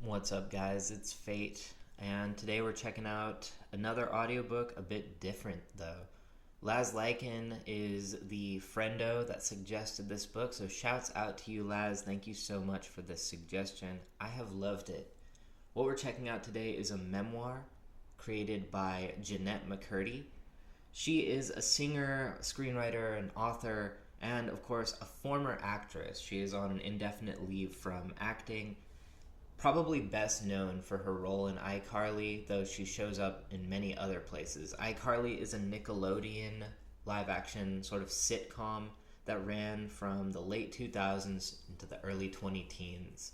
What's up, guys? It's Fate, and today we're checking out another audiobook, a bit different though. Laz Lycan is the friendo that suggested this book, so shouts out to you, Laz. Thank you so much for this suggestion. I have loved it. What we're checking out today is a memoir created by Jennette McCurdy. She is a singer, screenwriter, and author, and of course a former actress. She is on an indefinite leave from acting. Probably best known for her role in iCarly, though she shows up in many other places. iCarly is a Nickelodeon live-action sort of sitcom that ran from the late 2000s into the early 20-teens.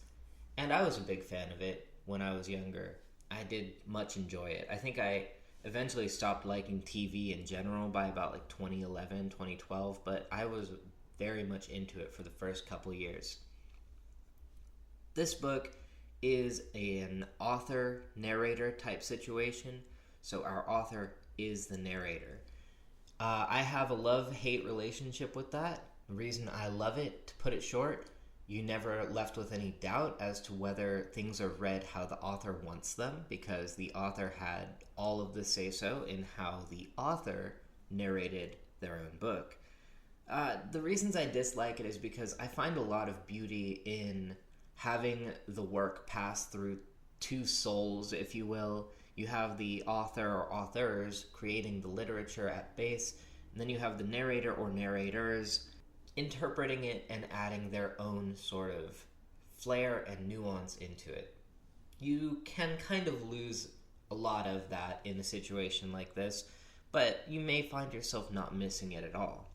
And I was a big fan of it when I was younger. I did much enjoy it. I think I eventually stopped liking TV in general by about 2011, 2012, but I was very much into it for the first couple years. This book is an author-narrator type situation, so our author is the narrator. I have a love-hate relationship with that. The reason I love it, to put it short, you never left with any doubt as to whether things are read how the author wants them, because the author had all of the say-so in how the author narrated their own book. The reasons I dislike it is because I find a lot of beauty in having the work pass through two souls, if you will. You have the author or authors creating the literature at base, and then you have the narrator or narrators interpreting it and adding their own sort of flair and nuance into it. You can kind of lose a lot of that in a situation like this, but you may find yourself not missing it at all.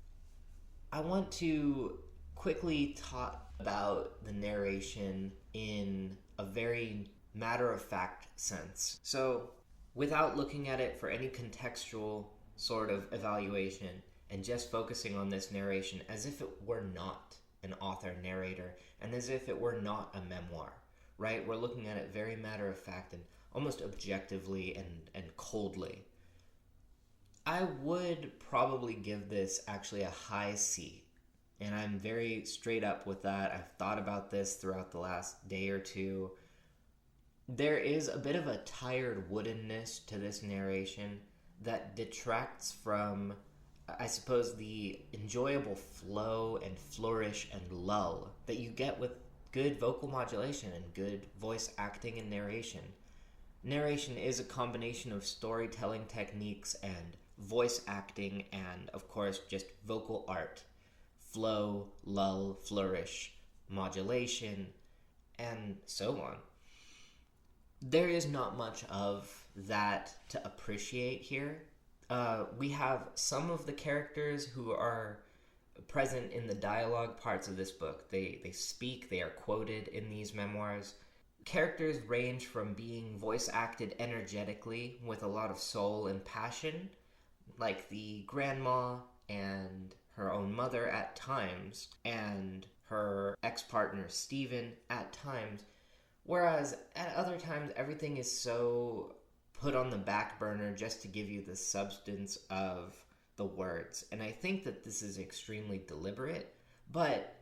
I want to quickly talk about the narration in a very matter-of-fact sense. So, without looking at it for any contextual sort of evaluation and just focusing on this narration as if it were not an author-narrator and as if it were not a memoir, right? We're looking at it very matter-of-fact and almost objectively and coldly. I would probably give this actually a high C. And I'm very straight up with that. I've thought about this throughout the last day or two. There is a bit of a tired woodenness to this narration that detracts from, I suppose, the enjoyable flow and flourish and lull that you get with good vocal modulation and good voice acting and narration. Narration is a combination of storytelling techniques and voice acting and, of course, just vocal art. Flow, lull, flourish, modulation, and so on. There is not much of that to appreciate here. We have some of the characters who are present in the dialogue parts of this book. They speak, they are quoted in these memoirs. Characters range from being voice acted energetically with a lot of soul and passion, like the grandma and her own mother at times, and her ex-partner Steven at times, whereas at other times everything is so put on the back burner just to give you the substance of the words. And I think that this is extremely deliberate, but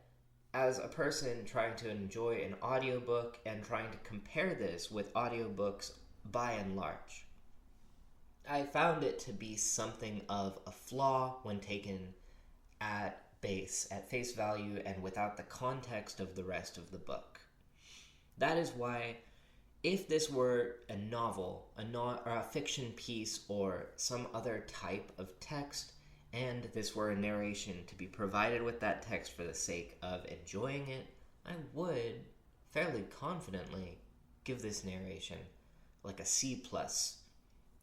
as a person trying to enjoy an audiobook and trying to compare this with audiobooks by and large, I found it to be something of a flaw when taken at base, at face value, and without the context of the rest of the book. That is why, if this were a novel, or a fiction piece, or some other type of text, and this were a narration to be provided with that text for the sake of enjoying it, I would fairly confidently give this narration like a C+.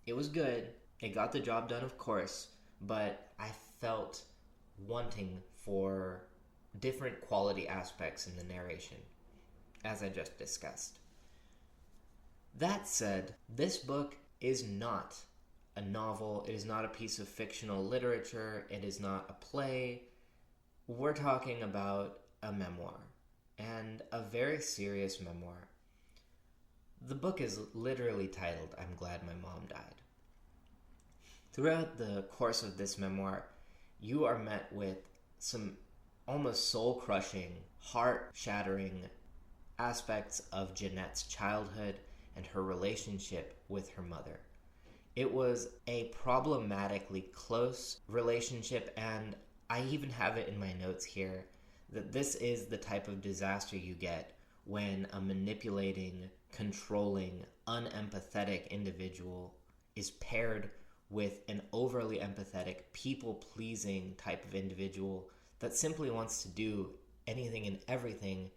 It was good, it got the job done, of course, but I felt wanting for different quality aspects in the narration, as I just discussed. That said, this book is not a novel, it is not a piece of fictional literature, it is not a play. We're talking about a memoir, and a very serious memoir. The book is literally titled, "I'm Glad My Mom Died." Throughout the course of this memoir, you are met with some almost soul-crushing, heart-shattering aspects of Jennette's childhood and her relationship with her mother. It was a problematically close relationship, and I even have it in my notes here that this is the type of disaster you get when a manipulating, controlling, unempathetic individual is paired with an overly empathetic, people-pleasing type of individual that simply wants to do anything and everything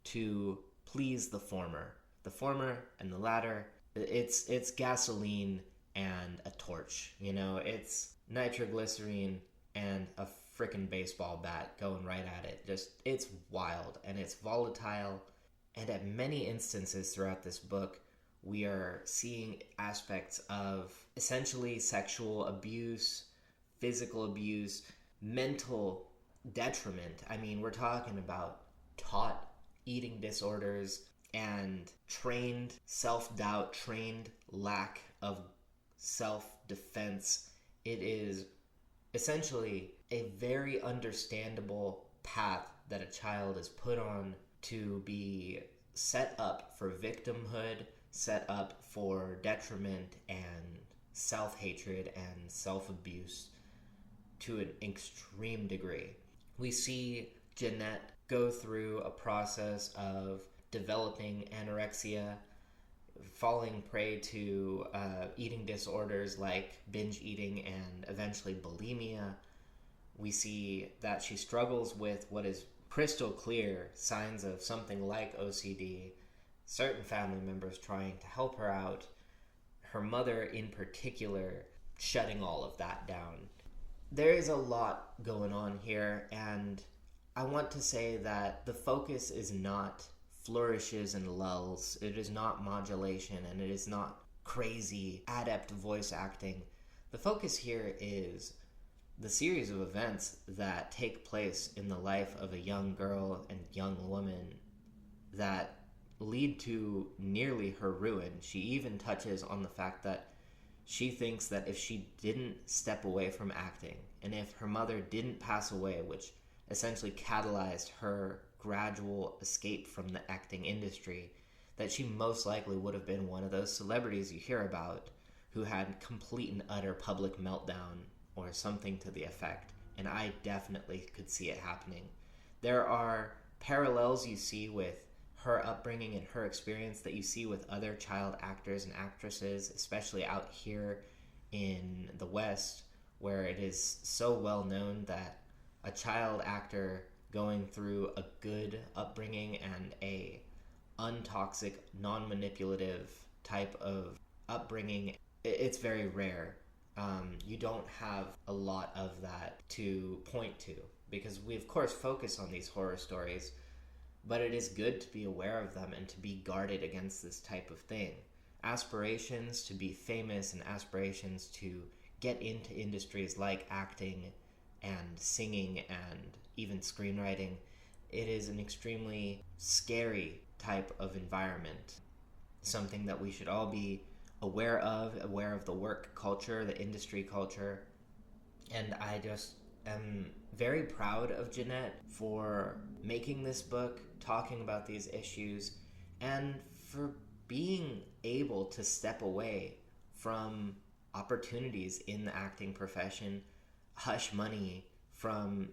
to please the former. The former and the latter, it's gasoline and a torch. It's nitroglycerine and a frickin' baseball bat going right at it. It's wild and it's volatile. And at many instances throughout this book, we are seeing aspects of essentially sexual abuse, physical abuse, mental detriment. I mean, we're talking about taught eating disorders and trained self-doubt, trained lack of self-defense. It is essentially a very understandable path that a child is put on to be set up for victimhood, set up for detriment and self-hatred and self-abuse to an extreme degree. We see Jennette go through a process of developing anorexia, falling prey to eating disorders like binge eating and eventually bulimia. We see that she struggles with what is crystal clear signs of something like OCD, certain family members trying to help her out, her mother in particular shutting all of that down. There is a lot going on here, and I want to say that the focus is not flourishes and lulls. It is not modulation, and it is not crazy, adept voice acting. The focus here is the series of events that take place in the life of a young girl and young woman that lead to nearly her ruin. She even touches on the fact that she thinks that if she didn't step away from acting, and if her mother didn't pass away, which essentially catalyzed her gradual escape from the acting industry, that she most likely would have been one of those celebrities you hear about who had complete and utter public meltdown or something to the effect. And I definitely could see it happening. There are parallels you see with her upbringing and her experience that you see with other child actors and actresses, especially out here in the West, where it is so well known that a child actor going through a good upbringing and a untoxic, non-manipulative type of upbringing, it's very rare. You don't have a lot of that to point to, because we of course focus on these horror stories, but it is good to be aware of them and to be guarded against this type of thing. Aspirations to be famous and aspirations to get into industries like acting and singing and even screenwriting, it is an extremely scary type of environment. Something that we should all be aware of the work culture, the industry culture. And I just am very proud of Jennette for making this book, talking about these issues, and for being able to step away from opportunities in the acting profession, hush money from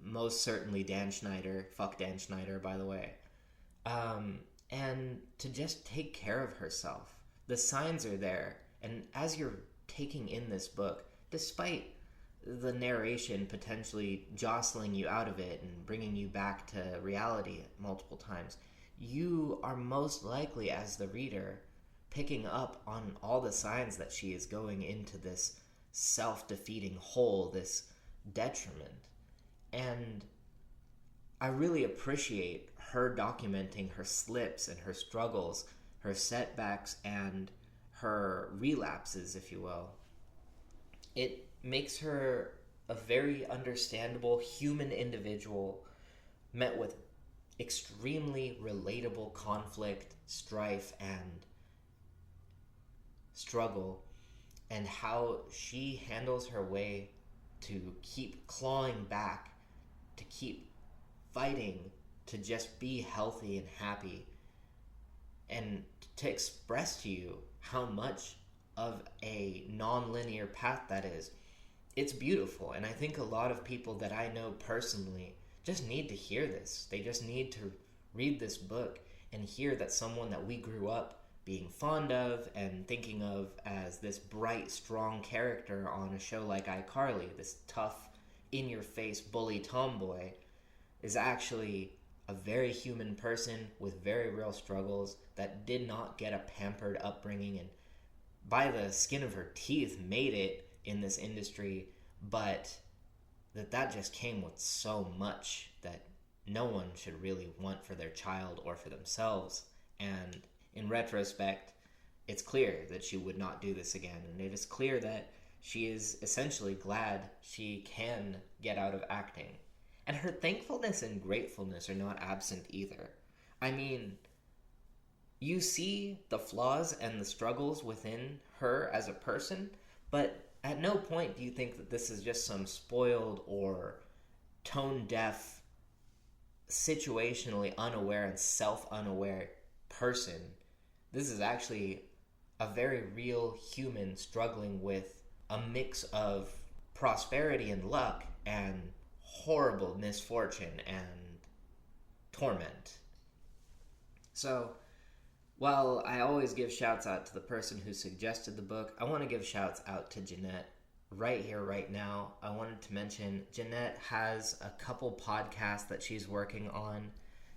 most certainly Dan Schneider, fuck Dan Schneider by the way, and to just take care of herself. The signs are there, and as you're taking in this book, despite the narration potentially jostling you out of it and bringing you back to reality multiple times, you are most likely, as the reader, picking up on all the signs that she is going into this self-defeating hole, this detriment. And I really appreciate her documenting her slips and her struggles, her setbacks, and her relapses, if you will. It makes her a very understandable human individual met with extremely relatable conflict, strife, and struggle, and how she handles her way to keep clawing back, to keep fighting, to just be healthy and happy, and to express to you how much of a non-linear path that is. It's beautiful, and I think a lot of people that I know personally just need to hear this. They just need to read this book and hear that someone that we grew up being fond of and thinking of as this bright, strong character on a show like iCarly, this tough, in-your-face bully tomboy, is actually a very human person with very real struggles that did not get a pampered upbringing and by the skin of her teeth made it in this industry, but that just came with so much that no one should really want for their child or for themselves. And in retrospect, it's clear that she would not do this again, and it is clear that she is essentially glad she can get out of acting. And her thankfulness and gratefulness are not absent either. I mean, you see the flaws and the struggles within her as a person, but at no point do you think that this is just some spoiled or tone-deaf, situationally unaware and self-unaware person. This is actually a very real human struggling with a mix of prosperity and luck and horrible misfortune and torment. So, while I always give shouts out to the person who suggested the book, I want to give shouts out to Jennette right here, right now. I wanted to mention Jennette has a couple podcasts that she's working on.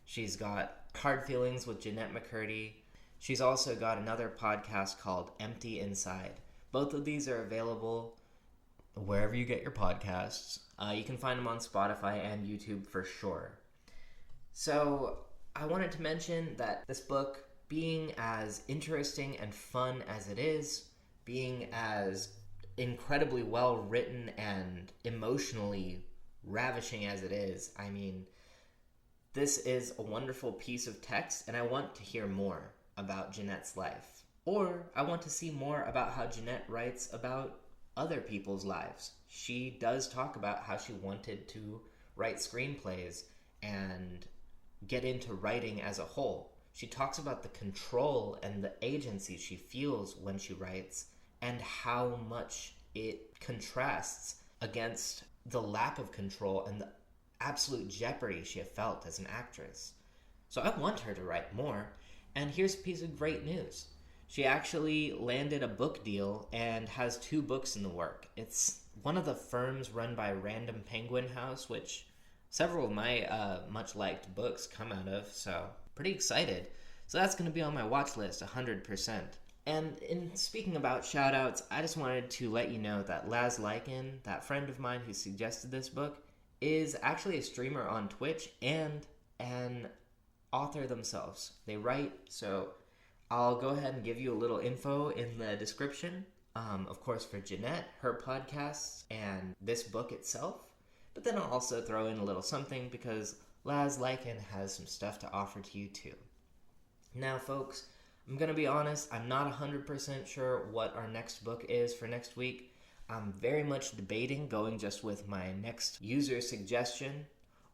She's got Hard Feelings with Jennette McCurdy. She's also got another podcast called Empty Inside. Both of these are available wherever you get your podcasts. You can find them on Spotify and YouTube for sure. So I wanted to mention that this book, being as interesting and fun as it is, being as incredibly well written and emotionally ravishing as it is, I mean, this is a wonderful piece of text, and I want to hear more about Jennette's life. Or I want to see more about how Jennette writes about other people's lives. She does talk about how she wanted to write screenplays and get into writing as a whole. She talks about the control and the agency she feels when she writes and how much it contrasts against the lack of control and the absolute jeopardy she had felt as an actress. So I want her to write more, and here's a piece of great news. She actually landed a book deal and has 2 books in the work. It's one of the firms run by Random Penguin House, which several of my much-liked books come out of, so pretty excited. So that's going to be on my watch list 100%. And in speaking about shout-outs, I just wanted to let you know that Laz Lycan, that friend of mine who suggested this book, is actually a streamer on Twitch and an author themselves. They write, so I'll go ahead and give you a little info in the description. Of course, for Jennette, her podcasts, and this book itself. But then I'll also throw in a little something because Laz Lycan has some stuff to offer to you too. Now, folks, I'm going to be honest, I'm not 100% sure what our next book is for next week. I'm very much debating going just with my next user suggestion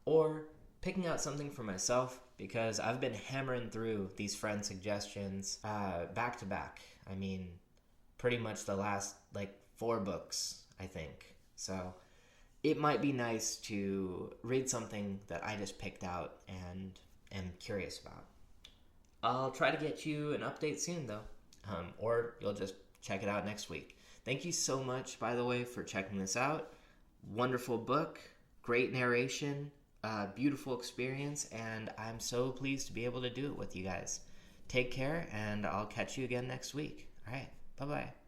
or picking out something for myself because I've been hammering through these friend suggestions back to back. I mean, pretty much the last 4 books, I think. So it might be nice to read something that I just picked out and am curious about. I'll try to get you an update soon, though, or you'll just check it out next week. Thank you so much, by the way, for checking this out. Wonderful book, great narration, beautiful experience, and I'm so pleased to be able to do it with you guys. Take care, and I'll catch you again next week. All right, bye-bye.